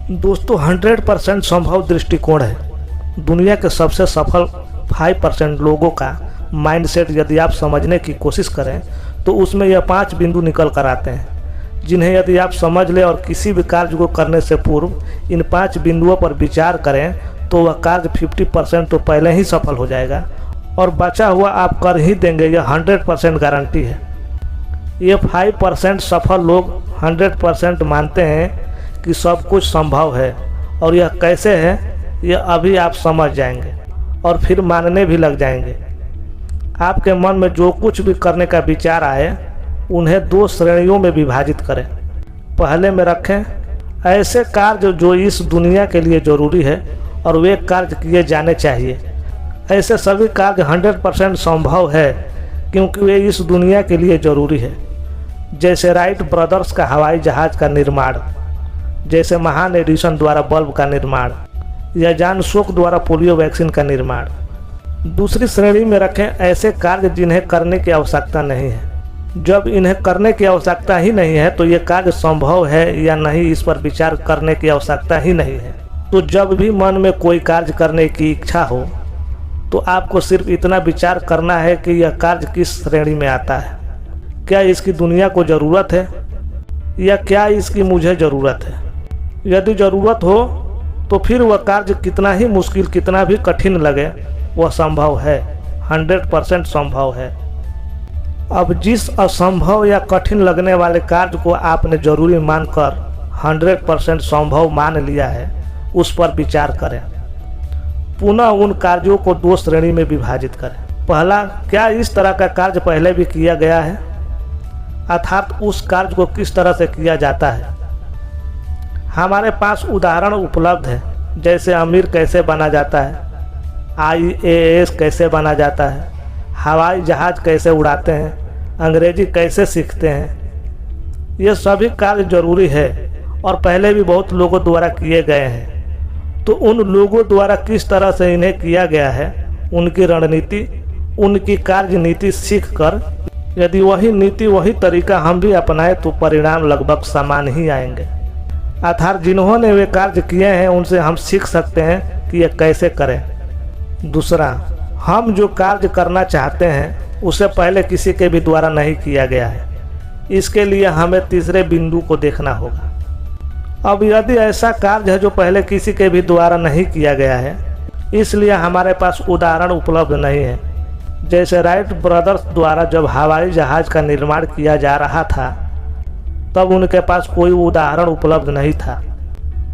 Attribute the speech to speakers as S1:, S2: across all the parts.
S1: दोस्तों 100% संभव दृष्टिकोण है। दुनिया के सबसे सफल 5% लोगों का माइंडसेट यदि आप समझने की कोशिश करें तो उसमें यह 5 बिंदु निकल कर आते हैं, जिन्हें यदि आप समझ लें और किसी भी कार्य को करने से पूर्व इन 5 बिंदुओं पर विचार करें तो वह कार्य 50% तो पहले ही सफल हो जाएगा और बचा हुआ आप कर ही देंगे। यह 100% गारंटी है। ये 5% सफल लोग 100% मानते हैं कि सब कुछ संभव है, और यह कैसे है यह अभी आप समझ जाएंगे और फिर मानने भी लग जाएंगे। आपके मन में जो कुछ भी करने का विचार आए उन्हें 2 श्रेणियों में विभाजित करें। पहले में रखें ऐसे कार्य जो इस दुनिया के लिए ज़रूरी है और वे कार्य किए जाने चाहिए। ऐसे सभी कार्य 100% संभव है क्योंकि वे इस दुनिया के लिए ज़रूरी है, जैसे राइट ब्रदर्स का हवाई जहाज़ का निर्माण, जैसे महान एडिसन द्वारा बल्ब का निर्माण, या जॉन सोक द्वारा पोलियो वैक्सीन का निर्माण। दूसरी श्रेणी में रखें ऐसे कार्य जिन्हें करने की आवश्यकता नहीं है। जब इन्हें करने की आवश्यकता ही नहीं है तो ये कार्य संभव है या नहीं इस पर विचार करने की आवश्यकता ही नहीं है। तो जब भी मन में कोई कार्य करने की इच्छा हो तो आपको सिर्फ इतना विचार करना है कि यह कार्य किस श्रेणी में आता है। क्या इसकी दुनिया को ज़रूरत है या क्या इसकी मुझे ज़रूरत है। यदि ज़रूरत हो तो फिर वह कार्य कितना ही मुश्किल कितना भी कठिन लगे वह संभव है, 100% संभव है। अब जिस असंभव या कठिन लगने वाले कार्य को आपने जरूरी मानकर 100% संभव मान लिया है उस पर विचार करें। पुनः उन कार्यों को 2 श्रेणी में विभाजित करें। पहला, क्या इस तरह का कार्य पहले भी किया गया है, अर्थात उस कार्य को किस तरह से किया जाता है। हमारे पास उदाहरण उपलब्ध है, जैसे अमीर कैसे बना जाता है, IAS कैसे बना जाता है, हवाई जहाज़ कैसे उड़ाते हैं, अंग्रेजी कैसे सीखते हैं। ये सभी कार्य जरूरी है और पहले भी बहुत लोगों द्वारा किए गए हैं। तो उन लोगों द्वारा किस तरह से इन्हें किया गया है, उनकी रणनीति, उनकी कार्य नीति सीख कर यदि वही नीति वही तरीका हम भी अपनाएं तो परिणाम लगभग समान ही आएंगे। अर्थात जिन्होंने वे कार्य किए हैं उनसे हम सीख सकते हैं कि यह कैसे करें। दूसरा, हम जो कार्य करना चाहते हैं उसे पहले किसी के भी द्वारा नहीं किया गया है। इसके लिए हमें तीसरे बिंदु को देखना होगा। अब यदि ऐसा कार्य है जो पहले किसी के भी द्वारा नहीं किया गया है, इसलिए हमारे पास उदाहरण उपलब्ध नहीं है। जैसे राइट ब्रदर्स द्वारा जब हवाई जहाज़ का निर्माण किया जा रहा था तब उनके पास कोई उदाहरण उपलब्ध नहीं था।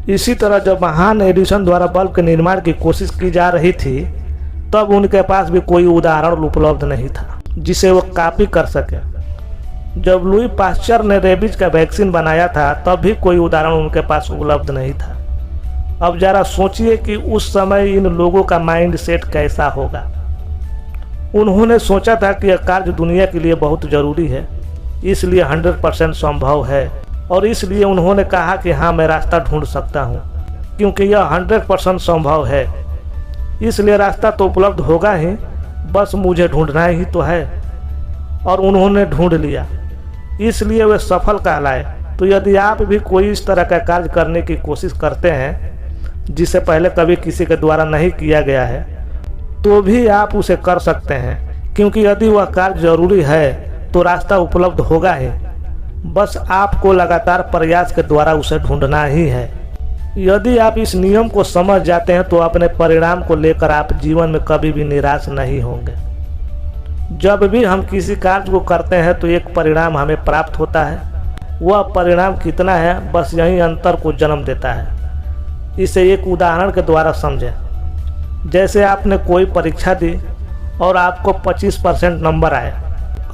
S1: इसी तरह जब महान एडिसन द्वारा बल्ब के निर्माण की कोशिश की जा रही थी तब उनके पास भी कोई उदाहरण उपलब्ध नहीं था जिसे वो कॉपी कर सके। जब लुई पास्चर ने रेबीज का वैक्सीन बनाया था तब भी कोई उदाहरण उनके पास उपलब्ध नहीं था। अब जरा सोचिए कि उस समय इन लोगों का माइंड सेट कैसा होगा। उन्होंने सोचा था कि यह कार्य दुनिया के लिए बहुत ज़रूरी है, इसलिए 100% संभव है, और इसलिए उन्होंने कहा कि हाँ मैं रास्ता ढूंढ सकता हूँ क्योंकि यह 100% संभव है। इसलिए रास्ता तो उपलब्ध होगा ही, बस मुझे ढूंढना ही तो है। और उन्होंने ढूंढ लिया, इसलिए वे सफल कहलाए। तो यदि आप भी कोई इस तरह का कार्य करने की कोशिश करते हैं जिसे पहले कभी किसी के द्वारा नहीं किया गया है तो भी आप उसे कर सकते हैं, क्योंकि यदि वह कार्य जरूरी है तो रास्ता उपलब्ध होगा ही, बस आपको लगातार प्रयास के द्वारा उसे ढूंढना ही है। यदि आप इस नियम को समझ जाते हैं तो अपने परिणाम को लेकर आप जीवन में कभी भी निराश नहीं होंगे। जब भी हम किसी कार्य को करते हैं तो एक परिणाम हमें प्राप्त होता है। वह परिणाम कितना है बस यही अंतर को जन्म देता है। इसे एक उदाहरण के द्वारा समझें। जैसे आपने कोई परीक्षा दी और आपको 25% नंबर आए।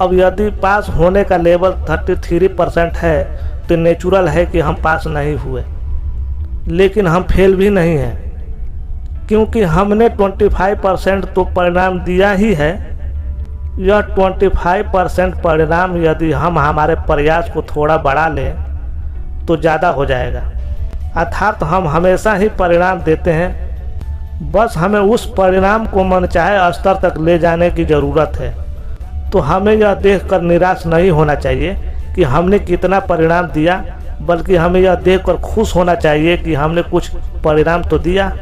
S1: अब यदि पास होने का लेवल 33% है तो नेचुरल है कि हम पास नहीं हुए, लेकिन हम फेल भी नहीं हैं क्योंकि हमने 25% तो परिणाम दिया ही है। यह 25% परिणाम यदि हम हमारे प्रयास को थोड़ा बढ़ा लें तो ज़्यादा हो जाएगा। अर्थात हम हमेशा ही परिणाम देते हैं, बस हमें उस परिणाम को मनचाहे स्तर तक ले जाने की ज़रूरत है। तो हमें यह देखकर निराश नहीं होना चाहिए कि हमने कितना परिणाम दिया बल्कि हमें यह देखकर खुश होना चाहिए कि हमने कुछ परिणाम तो दिया।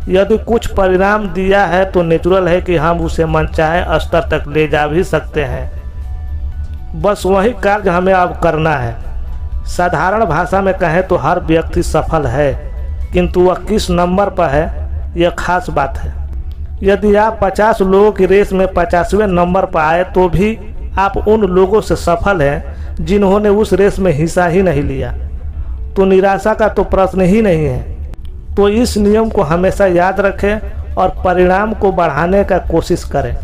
S1: यदि कुछ परिणाम दिया है तो नेचुरल है कि हम उसे मनचाहे स्तर तक ले जा भी सकते हैं। बस वही कार्य हमें अब करना है। साधारण भाषा में कहें तो हर व्यक्ति सफल है, किंतु वह किस नंबर पर है यह खास बात है। यदि आप 50 लोगों की रेस में 50वें नंबर पर आए तो भी आप उन लोगों से सफल हैं जिन्होंने उस रेस में हिस्सा ही नहीं लिया, तो निराशा का तो प्रश्न ही नहीं है। तो इस नियम को हमेशा याद रखें और परिणाम को बढ़ाने का कोशिश करें।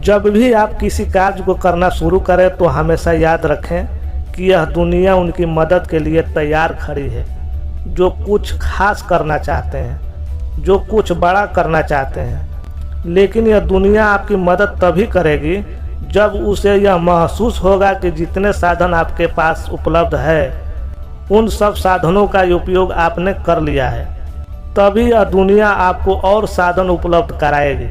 S1: जब भी आप किसी कार्य को करना शुरू करें तो हमेशा याद रखें कि यह दुनिया उनकी मदद के लिए तैयार खड़ी है। जो कुछ खास करना चाहते हैं, जो कुछ बड़ा करना चाहते हैं, लेकिन यह दुनिया आपकी मदद तभी करेगी जब उसे यह महसूस होगा कि जितने साधन आपके पास उपलब्ध है उन सब साधनों का उपयोग आपने कर लिया है। तभी यह दुनिया आपको और साधन उपलब्ध कराएगी।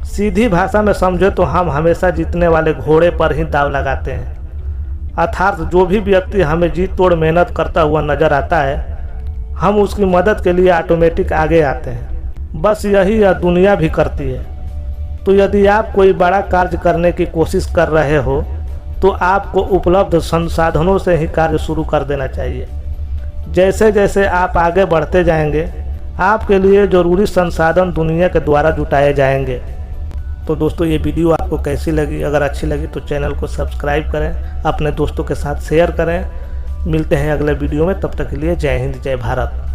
S1: सीधी भाषा में समझे तो हम हमेशा जीतने वाले घोड़े पर ही दांव लगाते हैं। अर्थात जो भी व्यक्ति हमें जी तोड़ मेहनत करता हुआ नजर आता है, हम उसकी मदद के लिए ऑटोमेटिक आगे आते हैं। बस यही यह दुनिया भी करती है। तो यदि आप कोई बड़ा कार्य करने की कोशिश कर रहे हो तो आपको उपलब्ध संसाधनों से ही कार्य शुरू कर देना चाहिए। जैसे जैसे आप आगे बढ़ते जाएंगे आपके लिए ज़रूरी संसाधन दुनिया के द्वारा जुटाए जाएंगे। तो दोस्तों, ये वीडियो आपको कैसी लगी? अगर अच्छी लगी तो चैनल को सब्सक्राइब करें, अपने दोस्तों के साथ शेयर करें। मिलते हैं अगले वीडियो में, तब तक के लिए जय हिंद, जय भारत।